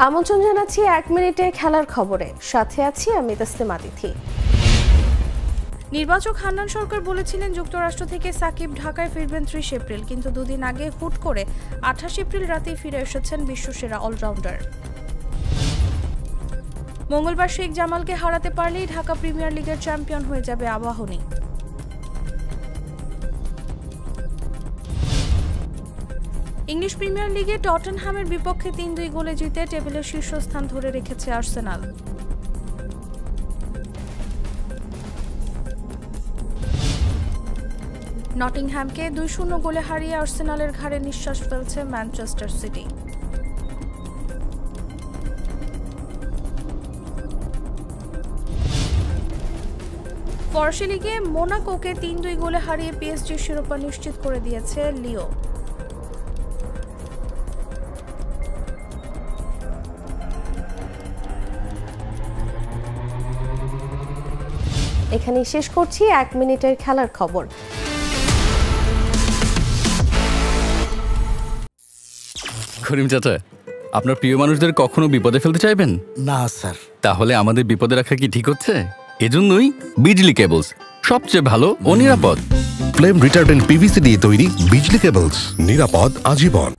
আমন্ত্রণ জানাচ্ছি 1 মিনিটে খেলার খবরে, সাথে আছি আমি তাসলিমা তিথি। নির্বাচক হান্নান সরকার বলেছিলেন যুক্তরাষ্ট্র থেকে সাকিব ঢাকায় ফিরবেন 30 এপ্রিল, কিন্তু দুদিন আগে হুট করে 28 এপ্রিল রাতেই ফিরে এসেছেন বিশ্বসেরা অলরাউন্ডার। মঙ্গলবার শেখ জামালকে হারাতে পারলেই ঢাকা প্রিমিয়ার লিগের চ্যাম্পিয়ন হয়ে যাবে আবাহনী। ইংলিশ প্রিমিয়ার লিগে টটেনহ্যামের বিপক্ষে 3-2 গোলে জিতে টেবিলের শীর্ষস্থান ধরে রেখেছে আর্সেনাল। নটিংহ্যামকে 2-0 গোলে হারিয়ে আর্সেনালের ঘাড়ে নিঃশ্বাস ফেলছে ম্যানচেস্টার সিটি। ফরাসি লিগে মোনাকোকে 3-2 গোলে হারিয়ে পিএসজির শিরোপা নিশ্চিত করে দিয়েছে লিও। এখানেই শেষ করছি 1 মিনিটের খেলার খবর। করিম চাচা, আপনার প্রিয় মানুষদের কখনো বিপদে ফেলতে চাইবেন না স্যার। তাহলে আমাদের বিপদে রাখা কি ঠিক হচ্ছে? এজন্যই বিজলি কেবলস সবচেয়ে ভালো ও নিরাপদ। ফ্লেম রিটার্ডেন্ট পিভিসি দিয়ে তৈরি বিজলি কেবলস, নিরাপদ আজীবন।